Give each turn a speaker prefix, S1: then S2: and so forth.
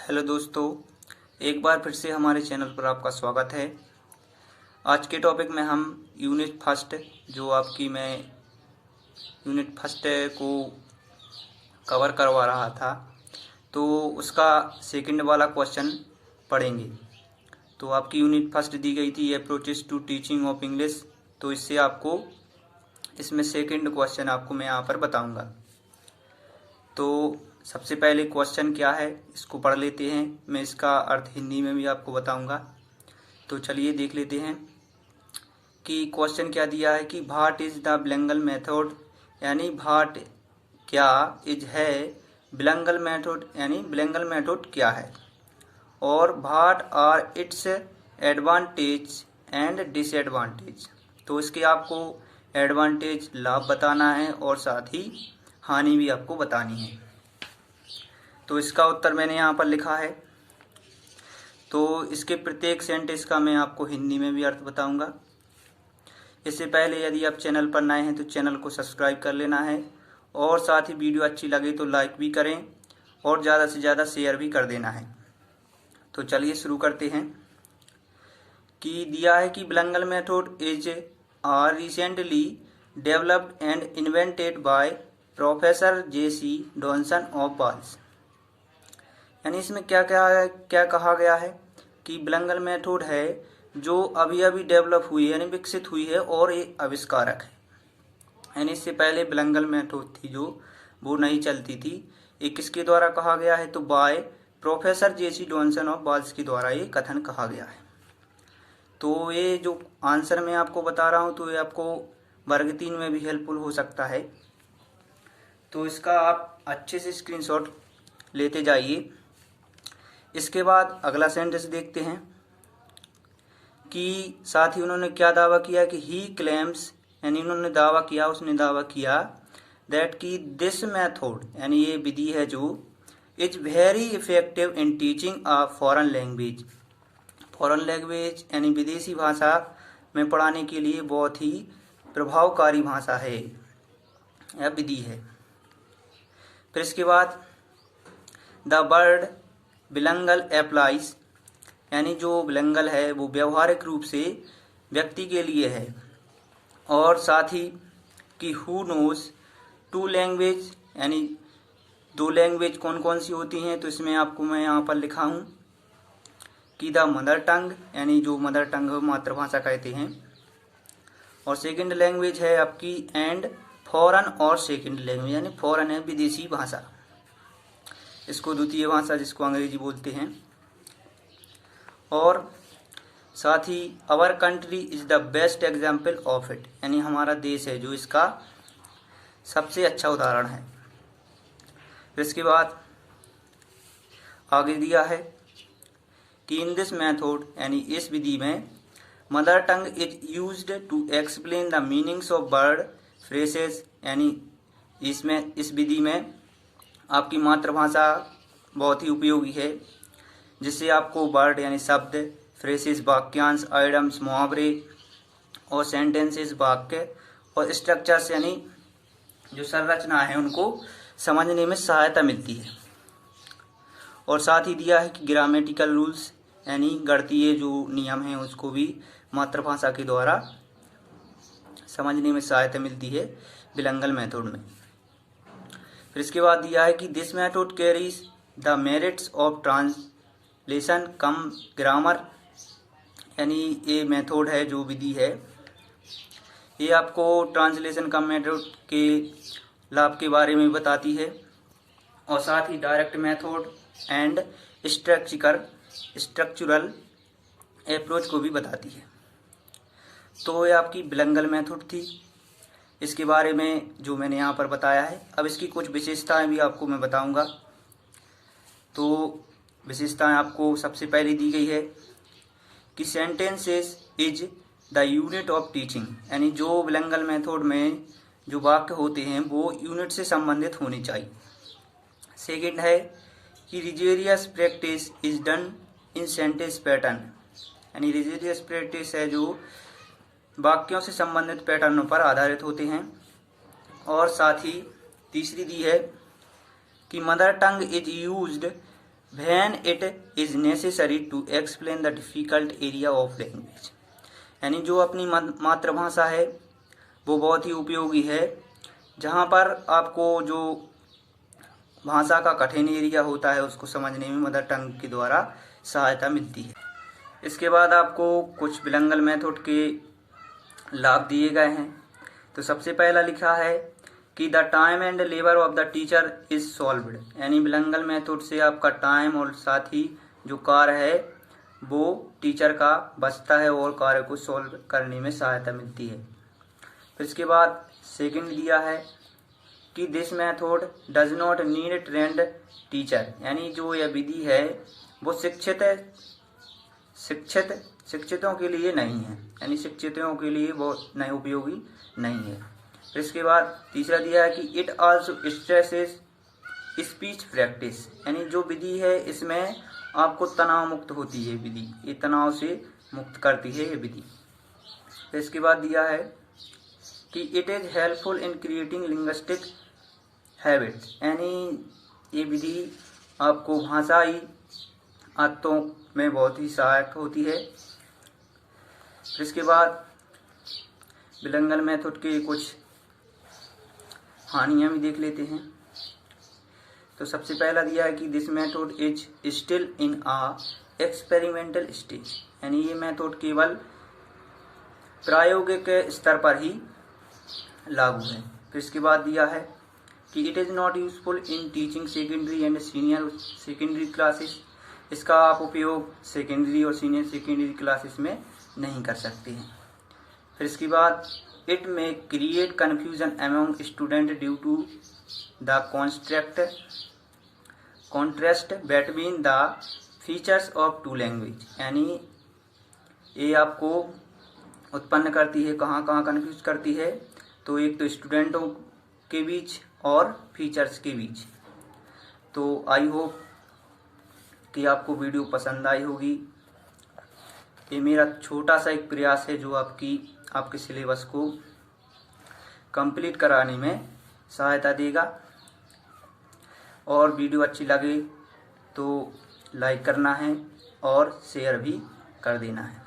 S1: Hello दोस्तों, एक बार फिर से हमारे चैनल पर आपका स्वागत है। आज के टॉपिक में हम यूनिट फर्स्ट मैं यूनिट फर्स्ट को कवर करवा रहा था, तो उसका सेकंड वाला क्वेश्चन पढ़ेंगे। तो आपकी यूनिट फर्स्ट दी गई थी approaches to teaching of English. तो इसमें सेकंड क्वेश्चन आपको मैं यहाँ पर बताऊँगा। तो सबसे पहले क्वेश्चन क्या है इसको पढ़ लेते हैं। मैं इसका अर्थ हिंदी में भी आपको बताऊंगा। तो चलिए देख लेते हैं कि क्वेश्चन क्या दिया है कि what is the bilingual method, यानी व्हाट क्या इज है बिलिंगुअल मेथड, यानी बिलिंगुअल मेथड क्या है, और what are its advantage and disadvantage. तो इसके आपको एडवांटेज लाभ बताना है और साथ ही हानि भी आपको बतानी है। तो इसका उत्तर मैंने यहाँ पर लिखा है। तो इसके प्रत्येक सेंटेंस का मैं आपको हिंदी में भी अर्थ बताऊंगा। इससे पहले यदि आप चैनल पर नए हैं तो चैनल को सब्सक्राइब कर लेना है और साथ ही वीडियो अच्छी लगे तो लाइक भी करें और ज़्यादा से ज़्यादा शेयर भी कर देना है। तो चलिए शुरू करते हैं कि दिया है कि bilingual method is are recently developed and invented by professor J C. Donson of Wales. यानी इसमें क्या कहा गया है कि बिलिंगुअल मेथड है जो अभी अभी डेवलप हुई है, यानी विकसित हुई है और ये आविष्कारक है। यानी इससे पहले बिलिंगुअल मेथड थी जो वो नहीं चलती थी। ये किसके द्वारा कहा गया है? तो by professor J C. Donson of Wales के द्वारा ये कथन कहा गया है। तो ये जो आंसर मैं आपको बता रहा हूँ तो ये आपको वर्ग 3 में भी हेल्पफुल हो सकता है। तो इसका आप अच्छे से स्क्रीनशॉट लेते जाइए। इसके बाद अगला सेंटेंस देखते हैं कि साथ ही उन्होंने क्या दावा किया कि ही क्लेम्स, यानी उन्होंने दावा किया, उसने दावा किया दैट कि दिस मेथड, यानी ये विधि है जो is very effective in teaching a foreign language. Foreign language यानी विदेशी भाषा में पढ़ाने के लिए बहुत ही प्रभावकारी भाषा है या विधि है। फिर इसके बाद द वर्ड बिलिंगुअल एप्लाइज, यानी जो बिलिंगुअल है वो व्यवहारिक रूप से व्यक्ति के लिए है, और साथ ही कि हु नोज टू लैंग्वेज, यानी 2 लैंग्वेज कौन कौन सी होती हैं। तो इसमें आपको मैं यहाँ पर लिखा हूँ कि द मदर टंग, यानी जो मदर टंग मातृभाषा कहते हैं, और सेकंड लैंग्वेज है आपकी एंड फॉरेन और सेकंड लैंग्वेज, यानी फॉरेन है विदेशी भाषा, इसको द्वितीय भाषा जिसको अंग्रेजी बोलते हैं। और साथ ही our country is the best example of it, यानी हमारा देश है जो इसका सबसे अच्छा उदाहरण है। फिर इसके बाद आगे दिया है कि इन दिस मेथड, यानी इस विधि में mother tongue is used to explain the meanings of word phrases, यानी इस विधि में आपकी मातृभाषा बहुत ही उपयोगी है, जिससे आपको वर्ड यानी शब्द, फ्रेसेस वाक्यांश, आइडम्स मुहावरे और सेंटेंसेस वाक्य और स्ट्रक्चर्स यानी जो संरचना है उनको समझने में सहायता मिलती है। और साथ ही दिया है कि ग्रामेटिकल रूल्स, यानी गणितीय जो नियम हैं उसको भी मातृभाषा के द्वारा समझने में सहायता मिलती है बिलिंगुअल मेथड में। फिर इसके बाद दिया है कि this method carries the merits of translation come grammar, यानी ये मेथड है जो विधि है ये आपको ट्रांसलेशन कम मेथड के लाभ के बारे में बताती है, और साथ ही direct method and structural approach को भी बताती है। तो ये आपकी बिलिंगुअल मेथड थी। इसके बारे में जो मैंने यहाँ पर बताया है, अब इसकी कुछ विशेषताएं भी आपको मैं बताऊंगा। तो विशेषताएं आपको सबसे पहले दी गई है कि sentences is the unit of teaching, यानी जो बिलिंगुअल मेथड में जो वाक्य होते हैं वो यूनिट से संबंधित होने चाहिए। सेकंड है कि rigorous practice is done in sentence pattern, यानी रिजिडियस प्रैक्टिस है जो वाक्यों से संबंधित पैटर्नों पर आधारित होते हैं। और साथ ही तीसरी दी है कि mother tongue is used when it is necessary to explain the difficult area of language. यानी जो अपनी मातृभाषा है वो बहुत ही उपयोगी है, जहाँ पर आपको जो भाषा का कठिन एरिया होता है उसको समझने में मदर टंग के द्वारा सहायता मिलती है। इसके बाद आपको कुछ बिलंगल मेथड के लाभ दिए गए हैं। तो सबसे पहला लिखा है कि the time and labour of the teacher is solved. यानी बिलंगल मेथड से आपका टाइम और साथ ही जो कार्य है वो टीचर का बचता है और कार्य को सॉल्व करने में सहायता मिलती है। फिर इसके बाद सेकंड दिया है कि this method does not need trained teacher. यानी जो यह विधि है वो शिक्षितों के लिए नहीं है, यानी शिक्षितों के लिए वो नहीं उपयोगी नहीं है। फिर इसके बाद तीसरा दिया है कि it also stresses speech practice. यानी जो विधि है इसमें आपको तनाव मुक्त होती है विधि, ये तनाव से मुक्त करती है ये विधि। फिर इसके बाद दिया है कि it is helpful in creating linguistic habit. यानी ये विधि आपको भाषाई आदतों में बहुत ही सहायक होती है। फिर इसके बाद बिलंगल मेथड के कुछ हानियां भी देख लेते हैं। तो सबसे पहला दिया है कि this method is still in a experimental stage. यानी ये मेथड केवल प्रायोगिक स्तर पर ही लागू है। फिर इसके बाद दिया है कि it is not useful in teaching secondary and senior secondary classes. इसका आप उपयोग सेकेंडरी और सीनियर सेकेंडरी क्लासेस में नहीं कर सकते हैं। फिर इसके बाद it may create confusion among student due to the contrast between the features of two language. यानी ये आपको उत्पन्न करती है, कहाँ कहाँ कन्फ्यूज करती है, तो एक तो स्टूडेंटों के बीच और फीचर्स के बीच। तो आई होप कि आपको वीडियो पसंद आई होगी। ये मेरा छोटा सा एक प्रयास है जो आपके सिलेबस को कंप्लीट कराने में सहायता देगा। और वीडियो अच्छी लगे तो लाइक करना है और शेयर भी कर देना है।